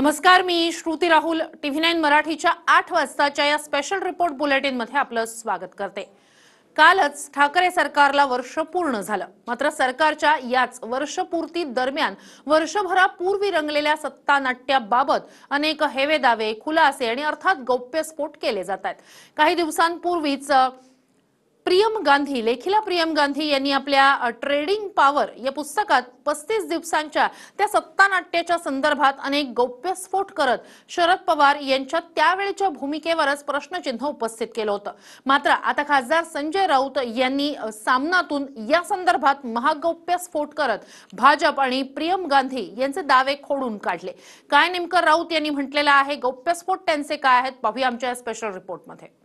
नमस्कार, मी श्रुती राहुल TV9 मराठीच्या 8 वाजताच्या या स्पेशल रिपोर्ट बुलेटिन मध्ये आपलं स्वागत करते। कालच ठाकरे सरकारला वर्ष पूर्ण झालं। मात्र सरकारच्या याच वर्षपूर्ती दरम्यान वर्षभरापूर्वी रंगलेल्या सत्ता नाट्याबाबत अनेक हेवेदावे, खुलासे आणि अर्थात गौप्यस्फोट केले जातात। काही दिवसांपूर्वीच प्रियम गांधी लेखिला प्रियम गांधी यांनी आपल्या ट्रेडिंग पॉवर या पुस्तकात 35 दिवसांच्या त्या सत्तानाट्याच्या संदर्भात अनेक गौप्यस्फोट करत शरद पवार यांच्या त्यावेळच्या भूमिकेवरच प्रश्नचिन्ह उपस्थित केलं होतं। मात्र आता खासदार संजय राऊत यांनी सामनातून या संदर्भात महागौप्यस्फोट करत भाजप आणि प्रियम गांधी यांचे दावे खोडून काढले। काय नेमकं राऊत यांनी म्हटलेलं आहे, गौप्यस्फोट त्यांचे काय आहेत, पाहूया आमच्या स्पेशल रिपोर्टमध्ये।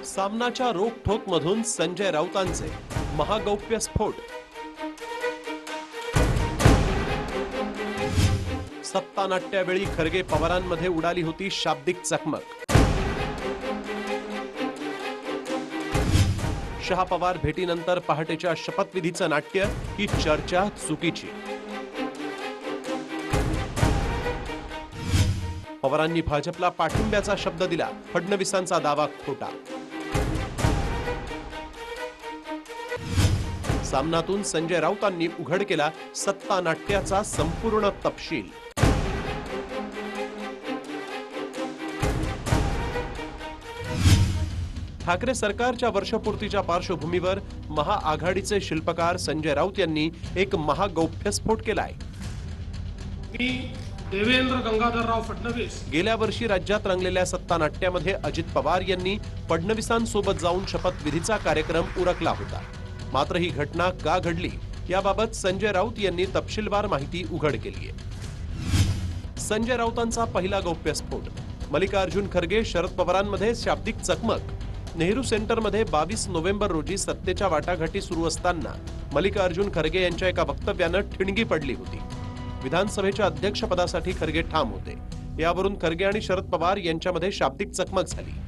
सामनाच्या रोखठोक मधून संजय राऊतांचे महागौप्यस्फोट। सत्तानाट्यावेळी खरगे पवारांमध्ये उडाली होती शाब्दिक चकमक। शहा पवार भेटीनंतर पहाटेच्या शपथविधीचं नाट्य, ही चर्चा चुकीची। पवारांनी भाजपला पाठिंब्याचा शब्द दिला, फडणवीसांचा दावा खोटा। सामनातून संजय राऊतांनी उघड केला सत्ता नाट्याचा संपूर्ण तपशील। ठाकरे सरकारच्या वर्षपूर्तीच्या पार्श्वभूमीवर महाआघाडीचे शिल्पकार संजय राऊत यांनी एक महागौप्यस्फोट केलाय। देवेंद्र गंगाधरराव फडणवीस गेल्या वर्षी राज्यात रंगलेल्या सत्ता नाट्यामध्ये अजित पवार यांनी फडणवीसांसोबत जाऊन शपथविधीचा कार्यक्रम उरकला होता। मात्र ही घटना का घडली याबाबत संजय राऊत यांनी तपशीलवार माहिती उघड केली आहे। संजय राऊतांचा पहिला गौप्यस्फोट। मल्लिकार्जुन खरगे शरद पवारांमध्ये शाब्दिक चकमक। नेहरू सेंटरमध्ये 22 नोव्हेंबर रोजी सत्तेच्या वाटाघाटी सुरू असताना मल्लिकार्जुन खरगे यांच्या एका वक्तव्यानं ठिणगी पडली होती। विधानसभेच्या अध्यक्षपदासाठी खरगे ठाम होते। यावरून खरगे आणि शरद पवार यांच्यामध्ये शाब्दिक चकमक झाली।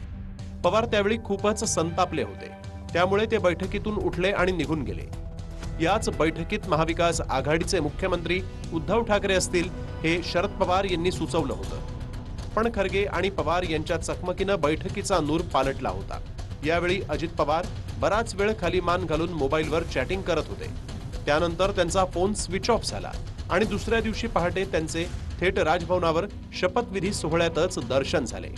पवार त्यावेळी खूपच संतापले होते, त्यामुळे ते बैठकीतून उठले आणि निघून गेले। याच बैठकीत महाविकास आघाडीचे मुख्यमंत्री उद्धव ठाकरे असतील हे शरद पवार यांनी सुचवलं होतं। पण खरगे आणि पवार यांच्या चकमकीनं बैठकीचा नूर पालटला होता। यावेळी अजित पवार बराच वेळ खाली मान घालून मोबाईलवर चॅटिंग करत होते। त्यानंतर त्यांचा फोन स्विच ऑफ झाला आणि दुसऱ्या दिवशी पहाटे त्यांचे थेट राजभवनावर शपथविधी सोहळ्यातच दर्शन झाले।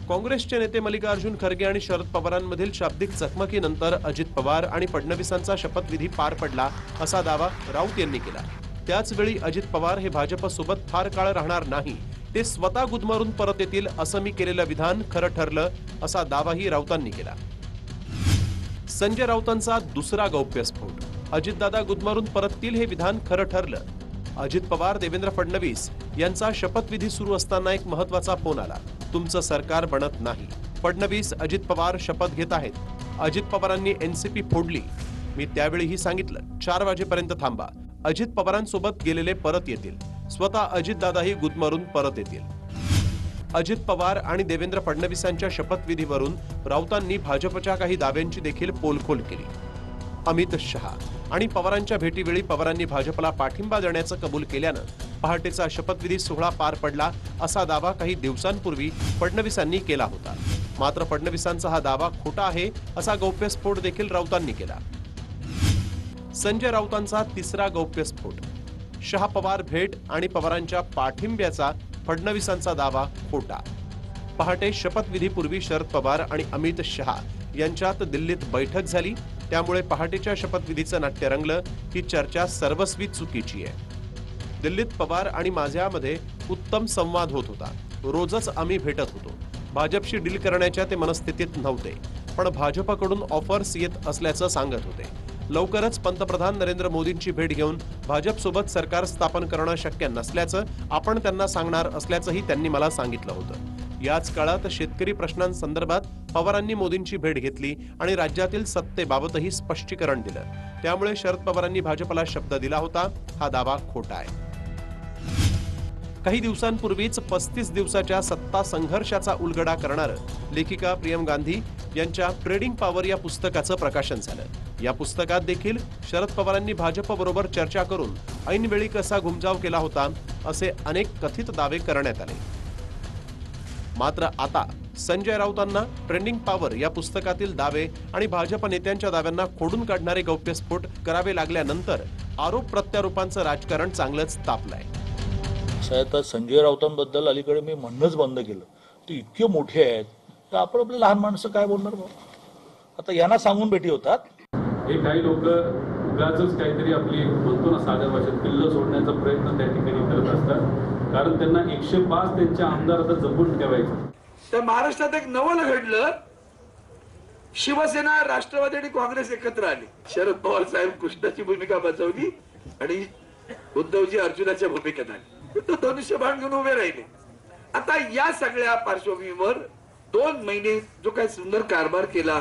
काँग्रेसचे नेते मल्लिकार्जुन खरगे आणि शरद पवारांमधील शाब्दिक चकमकीनंतर अजित पवार आणि फडणवीसांचा शपथविधी पार पडला असा दावा राऊत यांनी केला। त्याचवेळी अजित पवार हे भाजपसोबत फार काळ राहणार नाही, ते स्वतः गुदमरून परत येतील असं मी केलेलं विधान खरं ठरलं असा दावाही राऊतांनी केला। संजय राऊतांचा दुसरा गौप्यस्फोट। अजितदादा गुदमरून परततील हे विधान खरं ठरलं। अजित पवार देवेंद्र फडणवीस यांचा शपथविधी सुरू असताना एक महत्त्वाचा फोन आला, तुमचं सरकार बनत नाही। फडणवीस अजित पवार शपथ घेत आहेत। अजित पवारांनी एनसीपी फोडली। मी त्यावेळीही सांगितलं 4 वाजेपर्यंत थांबा, अजित पवारांसोबत गेलेले परत येतील, स्वतः अजितदादाही गुदमरून परत येतील। अजित पवार आणि देवेंद्र फडणवीसांच्या शपथविधीवरून राऊतांनी भाजपच्या काही दाव्यांची देखील पोलखोल केली। अमित शहा आणि पवारांच्या भेटीवेळी पवारांनी भाजपला पाठिंबा देण्याचं कबूल केल्यानं पहाटेचा शपथविधी सोहळा पार पडला असा दावा काही दिवसांपूर्वी फडणवीसांनी केला होता। मात्र फडणवीसांचा हा दावा खोटा आहे असा गौप्यस्फोट देखील राऊतांनी केला। संजय राऊतांचा तिसरा गौप्यस्फोट। शहा पवार भेट आणि पवारांच्या पाठिंब्याचा फडणवीसांचा दावा खोटा। पहाटे शपथविधीपूर्वी शरद पवार आणि अमित शहा यांच्यात दिल्लीत बैठक झाली, त्यामुळे पहाटेच्या शपथविधीचं नाट्य रंगलं, ही चर्चा सर्वस्वी चुकीची आहे। दिल्लीत पवार आणि माझ्यामध्ये उत्तम संवाद होत होता। रोजच आम्ही भेटत होतो। भाजपशी डील करण्याच्या ते मनस्थितीत नव्हते, पण भाजपकडून ऑफर्स येत असल्याचं सांगत होते। लवकरच पंतप्रधान नरेंद्र मोदींची भेट घेऊन भाजपसोबत सरकार स्थापन करणं शक्य नसल्याचं आपण त्यांना सांगणार असल्याचंही त्यांनी मला सांगितलं होतं। याच काळात शेतकरी प्रश्नांसंदर्भात पवारांनी मोदींची भेट घेतली आणि राज्यातील सत्तेबाबतही स्पष्टीकरण दिलं। त्यामुळे शरद पवारांनी भाजपला शब्द दिला होता, हा दावा खोटा आहे। काही दिवसांपूर्वीच 35 दिवसाच्या सत्ता संघर्षाचा उलगडा करणारं लेखिका प्रियम गांधी यांच्या ट्रेडिंग पॉवर या पुस्तकाचं प्रकाशन झालं। या पुस्तकात देखील शरद पवारांनी भाजपबरोबर चर्चा करून ऐनवेळी कसा घुमजाव केला होता असे अनेक कथित दावे करण्यात आले। मात्र आता संजय राऊतांना ट्रेंडिंग पॉवर या पुस्तकातील दावे आणि भाजप नेत्यांच्या दाव्यांना खोडून काढणारे गौप्यस्फोट करावे लागल्यानंतर आरोप प्रत्यारोपांचं राजकारण चांगलंच तापलंय। साहेब संजय राऊतांबद्दल अलीकडे मी म्हणणंच बंद केलं, ते इतके मोठे आहेत तर आपण आपले लहान माणसं काय बोलणार बा? आता यांना सांगून भेटी होतात। हे काही लोक उगाचच काहीतरी आपली म्हणतो ना साध्या भाषेत पिल्लं सोडण्याचा प्रयत्न त्या ठिकाणी करत असतात, कारण त्यांना 105 त्यांचे आमदार आता जपून ठेवायचं। तर महाराष्ट्रात एक नवल घडलं, शिवसेना राष्ट्रवादी आणि काँग्रेस एकत्र आले। शरद पवार साहेब कृष्णाची भूमिका बजावली आणि उद्धवजी अर्जुनाच्या भूमिकेत आले, तो धनुष्यबाण घेऊन उभे राहिले। आता या सगळ्या पार्श्वभूमीवर 2 महिने जो काही सुंदर कारभार केला,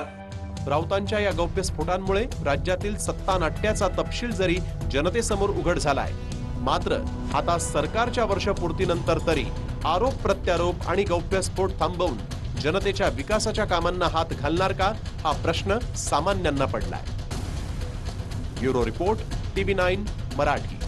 राऊतांच्या या गौप्यस्फोटांमुळे राज्यातील सत्ता नाट्याचा तपशील जरी जनतेसमोर उघड झालाय, मात्र आता सरकारच्या वर्षपूर्तीनंतर तरी आरोप प्रत्यारोप आणि गौप्यस्फोट थांबवून जनतेच्या विकासाच्या कामांना हात घालणार का हा प्रश्न सामान्यांना पडलाय। Bureau report, TV9 Marathi.